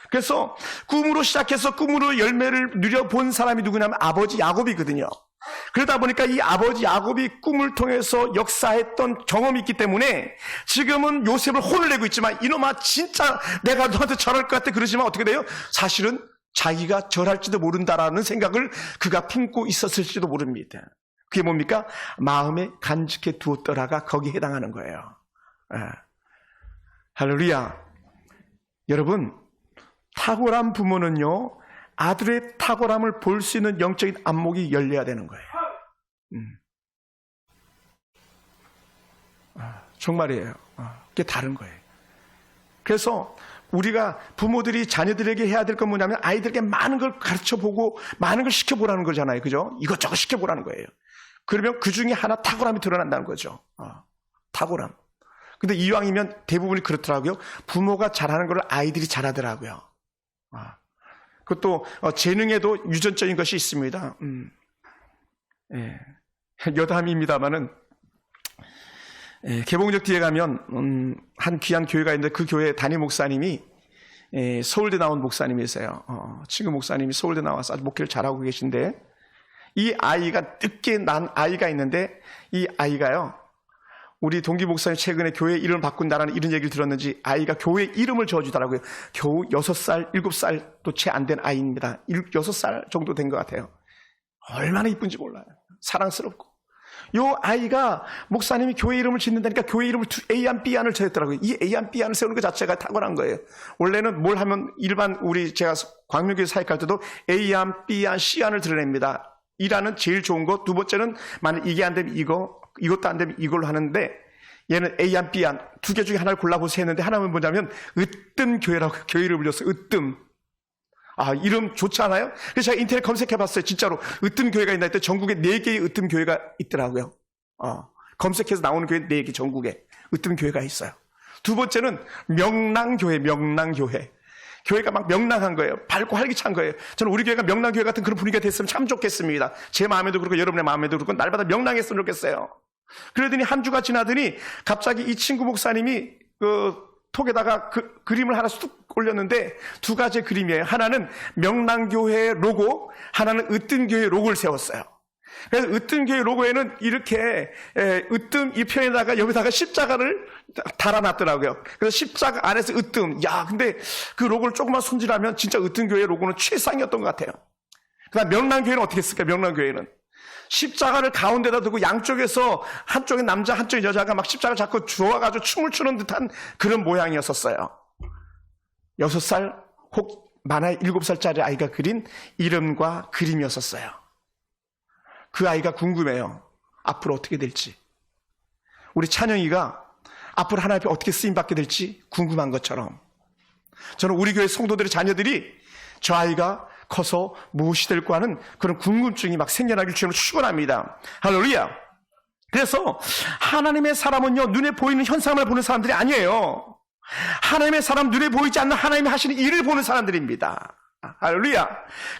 그래서 꿈으로 시작해서 꿈으로 열매를 누려본 사람이 누구냐면 아버지 야곱이거든요. 그러다 보니까 이 아버지 야곱이 꿈을 통해서 역사했던 경험이 있기 때문에 지금은 요셉을 혼을 내고 있지만 이놈아 진짜 내가 너한테 절할 것 같아 그러지만 어떻게 돼요? 사실은 자기가 절할지도 모른다라는 생각을 그가 품고 있었을지도 모릅니다. 그게 뭡니까? 마음에 간직해 두었더라가 거기에 해당하는 거예요. 할렐루야. 여러분, 탁월한 부모는요, 아들의 탁월함을 볼 수 있는 영적인 안목이 열려야 되는 거예요. 정말이에요. 그게 다른 거예요. 그래서 우리가 부모들이 자녀들에게 해야 될 건 뭐냐면 아이들에게 많은 걸 가르쳐보고 많은 걸 시켜보라는 거잖아요. 그죠? 이것저것 시켜보라는 거예요. 그러면 그 중에 하나 탁월함이 드러난다는 거죠. 탁월함. 근데 이왕이면 대부분이 그렇더라고요. 부모가 잘하는 걸 아이들이 잘하더라고요. 그것도 재능에도 유전적인 것이 있습니다. 예. 여담입니다만은 개봉적 뒤에 가면 한 귀한 교회가 있는데 그 교회 담임 목사님이 서울대 나온 목사님이세요. 친구 목사님이 서울대 나와서 아주 목회를 잘하고 계신데 이 아이가 늦게 난 아이가 있는데 이 아이가요. 우리 동기 목사님 최근에 교회 이름을 바꾼다라는 이런 얘기를 들었는지 아이가 교회 이름을 지어주더라고요. 겨우 6살, 7살도 채 안 된 아이입니다. 6살 정도 된 것 같아요. 얼마나 이쁜지 몰라요. 사랑스럽고. 요 아이가 목사님이 교회 이름을 짓는다니까 교회 이름을 A안, B안을 지었더라고요. 이 A안, B안을 세우는 것 자체가 탁월한 거예요. 원래는 뭘 하면 일반 제가 광명교회 사역할 때도 A안, B안, C안을 드러냅니다. 1안은 제일 좋은 거, 두 번째는 만약 이게 안 되면 이것도 안 되면 이걸로 하는데 얘는 A안, B안 두 개 중에 하나를 골라보세요 했는데 하나는 뭐냐면 으뜸교회라고 교회 이름을 불렸어요. 으뜸. 이름 좋지 않아요? 그래서 제가 인터넷 검색해봤어요. 진짜로 으뜸교회가 있나 했더니 전국에 4개의 으뜸교회가 있더라고요. 검색해서 나오는 교회 4개 전국에 으뜸교회가 있어요. 두 번째는 명랑교회. 교회가 막 명랑한 거예요. 밝고 활기찬 거예요. 저는 우리 교회가 명랑교회 같은 그런 분위기가 됐으면 참 좋겠습니다. 제 마음에도 그렇고 여러분의 마음에도 그렇고 날마다 명랑했으면 좋겠어요. 그러더니 한 주가 지나더니 갑자기 이 친구 목사님이 톡에다가 그림을 하나 쑥 올렸는데 두 가지 그림이에요. 하나는 명랑교회 로고, 하나는 으뜸교회 로고를 세웠어요. 그래서 으뜸교회 로고에는 이렇게 으뜸 이 편에다가 여기다가 십자가를 달아놨더라고요. 그래서 십자가 안에서 으뜸. 야, 근데 그 로고를 조금만 손질하면 진짜 으뜸교회 로고는 최상이었던 것 같아요. 그다음 명랑교회는 어떻게 했을까요? 명랑교회는 십자가를 가운데다 두고 양쪽에서 한쪽에 남자 한쪽에 여자가 막 십자가를 잡고 주워가지고 춤을 추는 듯한 그런 모양이었었어요. 6살 혹 많아야 7살짜리 아이가 그린 이름과 그림이었었어요. 그 아이가 궁금해요. 앞으로 어떻게 될지. 우리 찬영이가 앞으로 하나님 앞에 어떻게 쓰임받게 될지 궁금한 것처럼 저는 우리 교회 성도들의 자녀들이 저 아이가 커서 무엇이 될까 하는 그런 궁금증이 막 생겨나길 주님으로 축원합니다. 할렐루야. 그래서 하나님의 사람은요, 눈에 보이는 현상을 보는 사람들이 아니에요. 하나님의 사람, 눈에 보이지 않는 하나님이 하시는 일을 보는 사람들입니다. 할렐루야.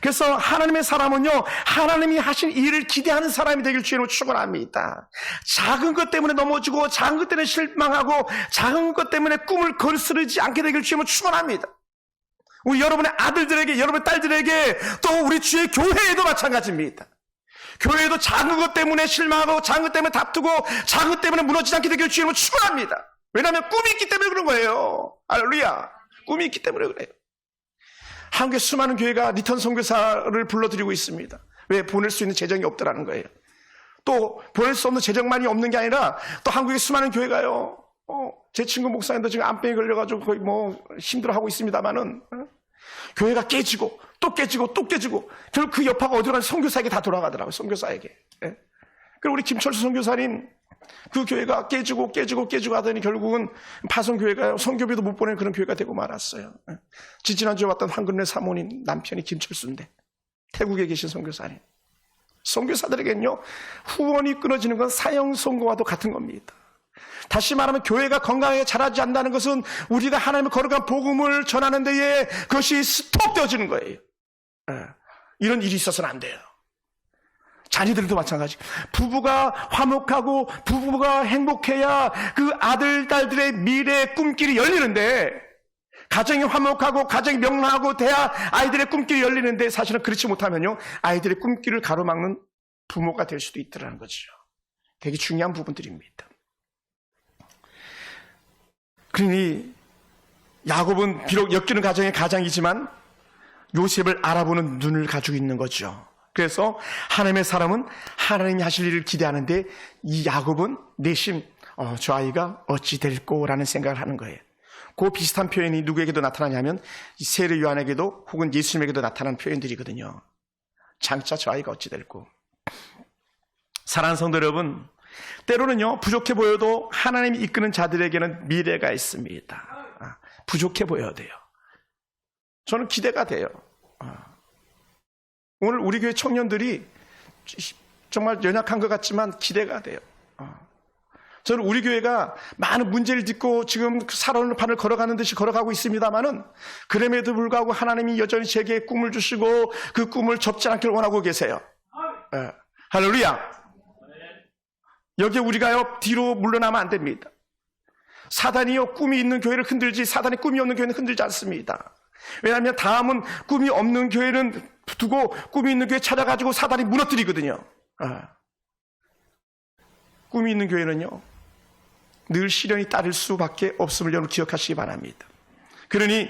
그래서 하나님의 사람은요, 하나님이 하신 일을 기대하는 사람이 되길 주님으로 축원합니다. 작은 것 때문에 넘어지고 작은 것 때문에 실망하고 작은 것 때문에 꿈을 거스르지 않게 되길 주님으로 축원합니다. 우리 여러분의 아들들에게, 여러분의 딸들에게, 또 우리 주의 교회에도 마찬가지입니다. 교회에도 작은 것 때문에 실망하고 작은 것 때문에 다투고 작은 것 때문에 무너지지 않게 되길 주님으로 축원합니다. 왜냐하면 꿈이 있기 때문에 그런 거예요. 할렐루야. 꿈이 있기 때문에 그래요. 한국의 수많은 교회가 리턴 선교사를 불러들이고 있습니다. 왜? 보낼 수 있는 재정이 없더라는 거예요. 또 보낼 수 없는 재정만이 없는 게 아니라 또 한국의 수많은 교회가요. 제 친구 목사님도 지금 암병에 걸려가지고 거의 힘들어하고 있습니다만은 교회가 깨지고 또 깨지고 또 깨지고 결국 그 여파가 어디로 가는지 선교사에게 다 돌아가더라고요. 선교사에게. 예. 그리고 우리 김철수 선교사님, 그 교회가 깨지고 하더니 결국은 파송교회가 선교비도 못 보내는 그런 교회가 되고 말았어요. 지지난주에 왔던 황근래 사모님 남편이 김철수인데, 태국에 계신 선교사님. 선교사들에겐요, 후원이 끊어지는 건 사형 선고와도 같은 겁니다. 다시 말하면 교회가 건강하게 자라지 않는다는 것은 우리가 하나님의 거룩한 복음을 전하는 데에 그것이 스톱되어지는 거예요. 이런 일이 있어서는 안 돼요. 자녀들도 마찬가지. 부부가 화목하고 부부가 행복해야 그 아들, 딸들의 미래의 꿈길이 열리는데, 가정이 화목하고 가정이 명랑하고 돼야 아이들의 꿈길이 열리는데, 사실은 그렇지 못하면요, 아이들의 꿈길을 가로막는 부모가 될 수도 있더라는 거죠. 되게 중요한 부분들입니다. 그러니 야곱은 비록 엮이는 가정의 가장이지만 요셉을 알아보는 눈을 가지고 있는 거죠. 그래서 하나님의 사람은 하나님이 하실 일을 기대하는데, 이 야곱은 내심 저 아이가 어찌 될꼬라는 생각을 하는 거예요. 그 비슷한 표현이 누구에게도 나타나냐면 세례 요한에게도 혹은 예수님에게도 나타나는 표현들이거든요. 장차 저 아이가 어찌 될꼬. 사랑하는 성도 여러분, 때로는요, 부족해 보여도 하나님이 이끄는 자들에게는 미래가 있습니다. 부족해 보여야 돼요. 저는 기대가 돼요. 오늘 우리 교회 청년들이 정말 연약한 것 같지만 기대가 돼요. 저는 우리 교회가 많은 문제를 딛고 지금 살아오는 판을 걸어가는 듯이 걸어가고 있습니다만은, 그럼에도 불구하고 하나님이 여전히 제게 꿈을 주시고 그 꿈을 접지 않기를 원하고 계세요. 할렐루야. 여기에 우리가요, 뒤로 물러나면 안 됩니다. 사단이요, 꿈이 있는 교회를 흔들지 사단이 꿈이 없는 교회는 흔들지 않습니다. 왜냐하면 다음은 꿈이 없는 교회는 두고 꿈이 있는 교회 찾아가지고 사단이 무너뜨리거든요. 꿈이 있는 교회는요, 늘 시련이 따를 수밖에 없음을 여러분 기억하시기 바랍니다. 그러니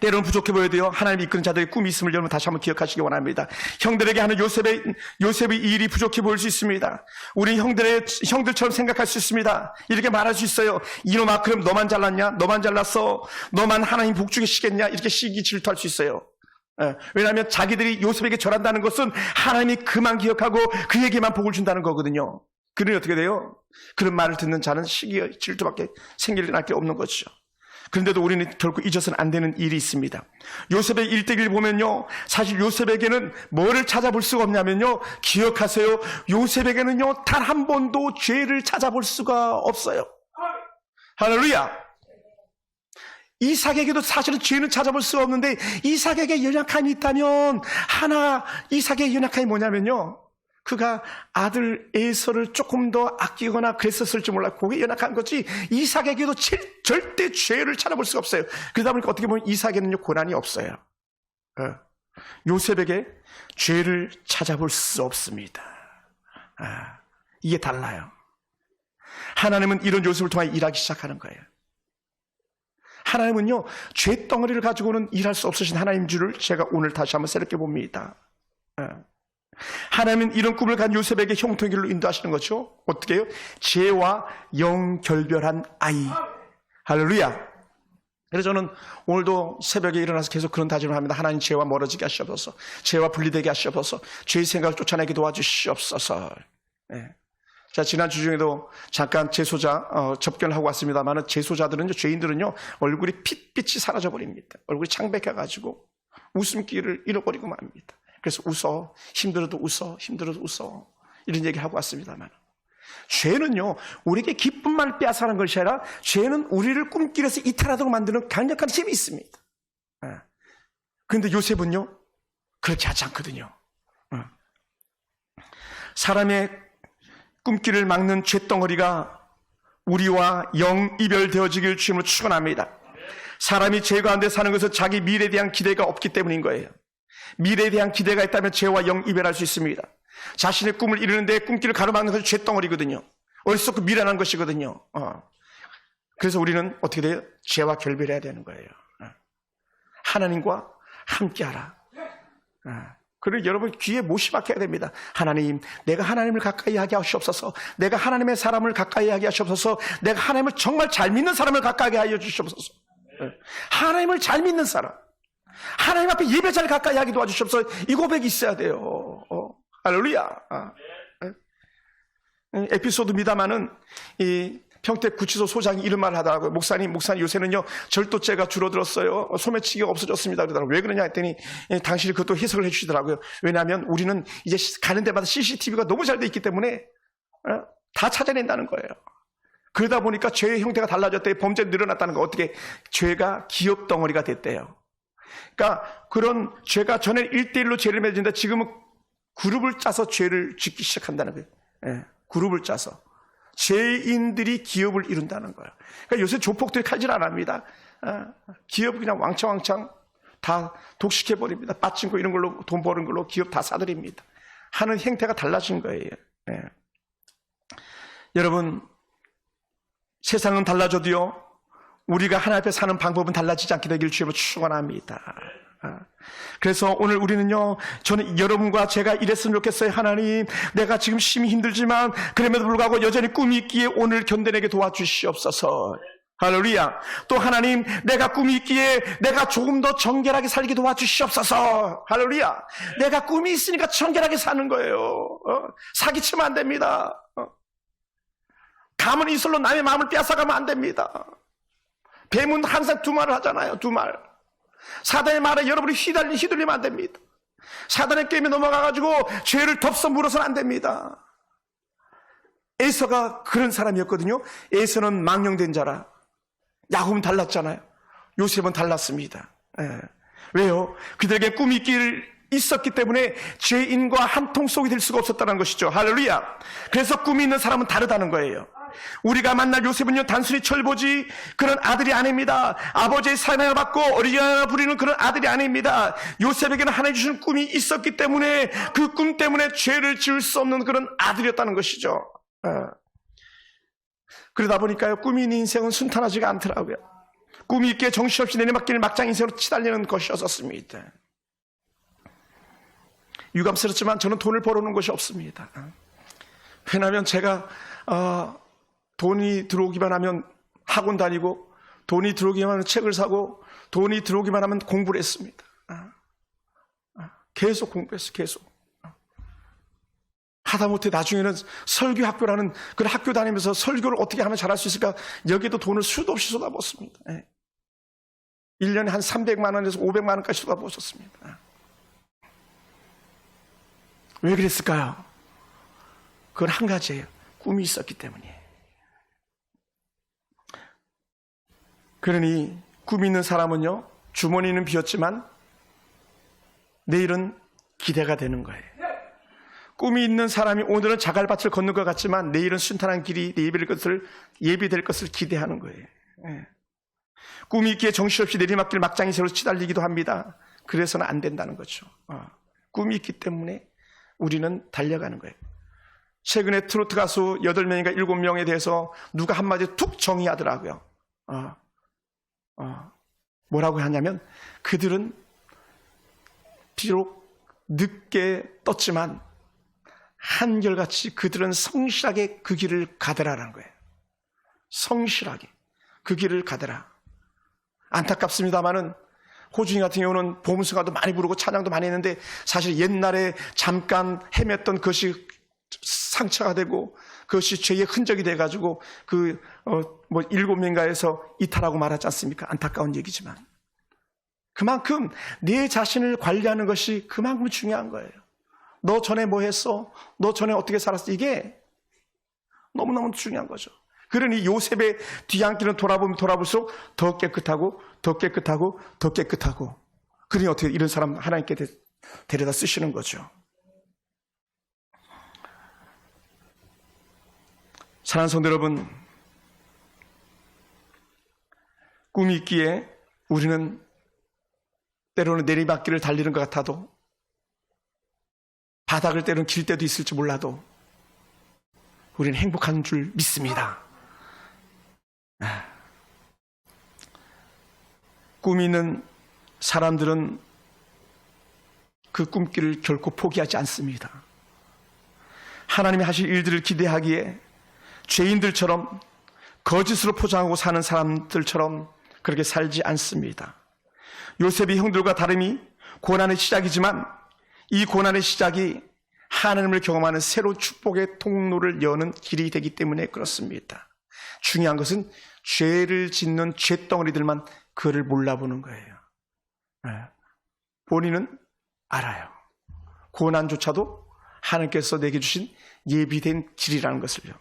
때로는 부족해 보여도요, 하나님이 이끄는 자들의 꿈이 있음을 여러분 다시 한번 기억하시기 원합니다. 형들에게 하는 요셉의 일이 부족해 보일 수 있습니다. 우리 형들처럼 생각할 수 있습니다. 이렇게 말할 수 있어요. 이놈아, 그럼 너만 잘났냐? 너만 잘났어? 너만 하나님 복주게 시겠냐? 이렇게 시기 질투할 수 있어요. 왜냐하면 자기들이 요셉에게 절한다는 것은 하나님이 그만 기억하고 그에게만 복을 준다는 거거든요. 그러니 어떻게 돼요? 그런 말을 듣는 자는 시기 질투밖에 생길 게 없는 것이죠. 그런데도 우리는 결코 잊어서는 안 되는 일이 있습니다. 요셉의 일대기를 보면요, 사실 요셉에게는 뭐를 찾아볼 수가 없냐면요, 기억하세요, 요셉에게는요 단 한 번도 죄를 찾아볼 수가 없어요. 할렐루야. 이삭에게도 사실은 죄는 찾아볼 수가 없는데, 이삭에게 연약함이 있다면 이삭의 연약함이 뭐냐면요, 그가 아들 에서를 조금 더 아끼거나 그랬었을지 몰라. 그게 연약한 거지. 이삭에게도 절대 죄를 찾아볼 수가 없어요. 그러다 보니까 어떻게 보면 이삭에는요, 고난이 없어요. 요셉에게 죄를 찾아볼 수 없습니다. 이게 달라요. 하나님은 이런 요셉을 통해 일하기 시작하는 거예요. 하나님은요, 죄덩어리를 가지고는 일할 수 없으신 하나님 줄을 제가 오늘 다시 한번 새롭게 봅니다. 하나님은 이런 꿈을 간 요셉에게 형통의 길로 인도하시는 거죠. 어떻게 해요? 죄와 영결별한 아이. 할렐루야. 그래서 저는 오늘도 새벽에 일어나서 계속 그런 다짐을 합니다. 하나님, 죄와 멀어지게 하시옵소서. 죄와 분리되게 하시옵소서. 죄의 생각을 쫓아내게 도와주시옵소서. 자, 지난주 중에도 잠깐 재소자 접견을 하고 왔습니다만, 재소자들은요, 죄인들은요, 얼굴이 핏빛이 사라져버립니다. 얼굴이 창백해가지고 웃음기를 잃어버리고 맙니다. 그래서 웃어, 힘들어도 웃어, 이런 얘기를 하고 왔습니다만, 죄는요, 우리에게 기쁨만을 빼앗아가는 것이 아니라 죄는 우리를 꿈길에서 이탈하도록 만드는 강력한 힘이 있습니다. 그런데 요셉은요, 그렇게 하지 않거든요. 사람의 꿈길을 막는 죄덩어리가 우리와 영 이별되어지길 주님으로 축원합니다. 사람이 죄 가운데 사는 것은 자기 미래에 대한 기대가 없기 때문인 거예요. 미래에 대한 기대가 있다면 죄와 영 이별할 수 있습니다. 자신의 꿈을 이루는데 꿈길을 가로막는 것이 죄덩어리거든요. 어리석고 미련한 것이거든요. 그래서 우리는 어떻게 돼요? 죄와 결별해야 되는 거예요. 하나님과 함께하라. 그리고 여러분 귀에 못이 박혀야 됩니다. 하나님, 내가 하나님을 가까이 하게 하시옵소서. 내가 하나님의 사람을 가까이 하게 하시옵소서. 내가 하나님을 정말 잘 믿는 사람을 가까이 하여 주시옵소서. 하나님을 잘 믿는 사람, 하나님 앞에 예배 잘 가까이 하게 도와주시옵소서. 이 고백이 있어야 돼요. 할렐루야. 에피소드입니다마는 이 평택구치소 소장이 이런 말을 하더라고요. 목사님 요새는요 절도죄가 줄어들었어요. 소매치기가 없어졌습니다. 그러더라고요. 왜 그러냐 했더니 당신이 그것도 해석을 해주시더라고요. 왜냐하면 우리는 이제 가는 데마다 CCTV가 너무 잘 돼 있기 때문에 다 찾아낸다는 거예요. 그러다 보니까 죄의 형태가 달라졌대요. 범죄가 늘어났다는 거. 어떻게? 죄가 기업 덩어리가 됐대요. 그러니까 그런 죄가 전에 1대1로 죄를 맺는데 지금은 그룹을 짜서 죄를 짓기 시작한다는 거예요. 예, 그룹을 짜서. 죄인들이 기업을 이룬다는 거예요. 그러니까 요새 조폭들이 칼질 안 합니다. 기업 그냥 왕창 다 독식해버립니다. 빠친코 이런 걸로 돈 버는 걸로 기업 다 사들입니다. 하는 행태가 달라진 거예요. 예. 여러분, 세상은 달라져도요, 우리가 하나님 앞에 사는 방법은 달라지지 않게 되길 주님으로 축원합니다. 그래서 오늘 우리는요, 저는 여러분과 제가 이랬으면 좋겠어요. 하나님, 내가 지금 심히 힘들지만 그럼에도 불구하고 여전히 꿈이 있기에 오늘 견뎌내게 도와주시옵소서. 할렐루야. 또 하나님, 내가 꿈이 있기에 내가 조금 더 정결하게 살게 도와주시옵소서. 할렐루야. 내가 꿈이 있으니까 정결하게 사는 거예요. 사기치면 안 됩니다. 가문이 이슬로 남의 마음을 빼앗아가면 안 됩니다. 뱀은 항상 두 말을 하잖아요. 두 말. 사단의 말에 여러분이 휘둘리면 안 됩니다. 사단의 게임에 넘어가가지고 죄를 덮서 물어서는 안 됩니다. 에서가 그런 사람이었거든요. 에서는 망령된 자라. 야곱은 달랐잖아요. 요셉은 달랐습니다. 예. 왜요? 그들에게 꿈이 있었기 때문에 죄인과 한 통 속이 될 수가 없었다는 것이죠. 할렐루야. 그래서 꿈이 있는 사람은 다르다는 거예요. 우리가 만날 요셉은요, 단순히 철보지 그런 아들이 아닙니다. 아버지의 사랑을 받고 어리지나 부리는 그런 아들이 아닙니다. 요셉에게는 하나님 주신 꿈이 있었기 때문에 그 꿈 때문에 죄를 지을 수 없는 그런 아들이었다는 것이죠. 그러다 보니까요, 꿈이 있는 인생은 순탄하지가 않더라고요. 꿈이 있기에 정신없이 내리막길 막장 인생으로 치달리는 것이었습니다. 유감스럽지만 저는 돈을 벌어오는 것이 없습니다. 왜냐하면 제가 돈이 들어오기만 하면 학원 다니고, 돈이 들어오기만 하면 책을 사고, 돈이 들어오기만 하면 공부를 했습니다. 계속 공부했어요. 계속. 하다못해 나중에는 설교학교라는 그런 학교 다니면서 설교를 어떻게 하면 잘할 수 있을까, 여기도 돈을 수도 없이 쏟아붓습니다. 1년에 한 300만 원에서 500만 원까지 쏟아부었습니다. 왜 그랬을까요? 그건 한 가지예요. 꿈이 있었기 때문이에요. 그러니 꿈이 있는 사람은요, 주머니는 비었지만 내일은 기대가 되는 거예요. 꿈이 있는 사람이 오늘은 자갈밭을 걷는 것 같지만 내일은 순탄한 길이 예비될 것을 기대하는 거예요. 꿈이 있기에 정신없이 내리막길 막장이새로 치달리기도 합니다. 그래서는 안 된다는 거죠. 꿈이 있기 때문에 우리는 달려가는 거예요. 최근에 트로트 가수 8명인가 7명에 대해서 누가 한마디 툭 정의하더라고요. 뭐라고 하냐면, 그들은 비록 늦게 떴지만 한결같이 그들은 성실하게 그 길을 가더라라는 거예요. 성실하게 그 길을 가더라. 안타깝습니다만은 호중이 같은 경우는 보험수가도 많이 부르고 찬양도 많이 했는데, 사실 옛날에 잠깐 헤맸던 것이 상처가 되고 그것이 죄의 흔적이 돼가지고 7명가에서 이탈하고 말하지 않습니까? 안타까운 얘기지만 그만큼 내 자신을 관리하는 것이 그만큼 중요한 거예요. 너 전에 뭐 했어? 너 전에 어떻게 살았어? 이게 너무너무 중요한 거죠. 그러니 요셉의 뒤안길은 돌아보면 돌아볼수록 더 깨끗하고 더 깨끗하고 더 깨끗하고, 그러니 어떻게 이런 사람 하나님께 데려다 쓰시는 거죠. 사랑하는 성도 여러분, 꿈이 있기에 우리는 때로는 내리막길을 달리는 것 같아도, 바닥을 때로는 길 때도 있을지 몰라도 우리는 행복한 줄 믿습니다. 꿈이 있는 사람들은 그 꿈길을 결코 포기하지 않습니다. 하나님이 하실 일들을 기대하기에 죄인들처럼 거짓으로 포장하고 사는 사람들처럼 그렇게 살지 않습니다. 요셉이 형들과 다름이 고난의 시작이지만 이 고난의 시작이 하나님을 경험하는 새로운 축복의 통로를 여는 길이 되기 때문에 그렇습니다. 중요한 것은 죄를 짓는 죄덩어리들만 그를 몰라보는 거예요. 본인은 알아요. 고난조차도 하나님께서 내게 주신 예비된 길이라는 것을요.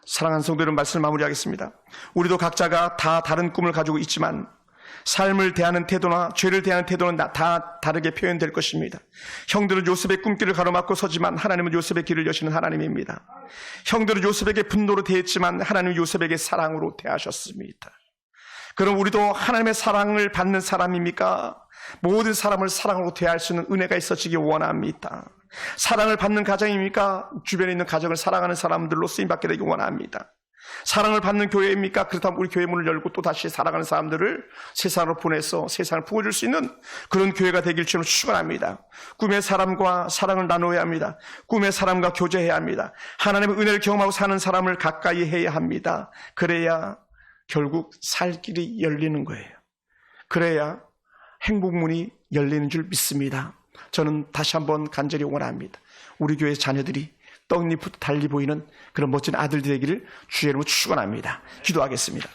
사랑하는 성도 여러분, 말씀을 마무리하겠습니다. 우리도 각자가 다 다른 꿈을 가지고 있지만 삶을 대하는 태도나 죄를 대하는 태도는 다 다르게 표현될 것입니다. 형들은 요셉의 꿈길을 가로막고 서지만 하나님은 요셉의 길을 여시는 하나님입니다. 형들은 요셉에게 분노로 대했지만 하나님은 요셉에게 사랑으로 대하셨습니다. 그럼 우리도 하나님의 사랑을 받는 사람입니까? 모든 사람을 사랑으로 대할 수 있는 은혜가 있어지기 원합니다. 사랑을 받는 가정입니까? 주변에 있는 가정을 사랑하는 사람들로 쓰임받게 되기 원합니다. 사랑을 받는 교회입니까? 그렇다면 우리 교회 문을 열고 또 다시 사랑하는 사람들을 세상으로 보내서 세상을 부어줄 수 있는 그런 교회가 되길 주로 축원합니다. 꿈의 사람과 사랑을 나누어야 합니다. 꿈의 사람과 교제해야 합니다. 하나님의 은혜를 경험하고 사는 사람을 가까이 해야 합니다. 그래야 결국 살 길이 열리는 거예요. 그래야 행복문이 열리는 줄 믿습니다. 저는 다시 한번 간절히 원합니다. 우리 교회 자녀들이 떡잎부터 달리 보이는 그런 멋진 아들들이 되기를 주의 이름으로 축원합니다. 기도하겠습니다.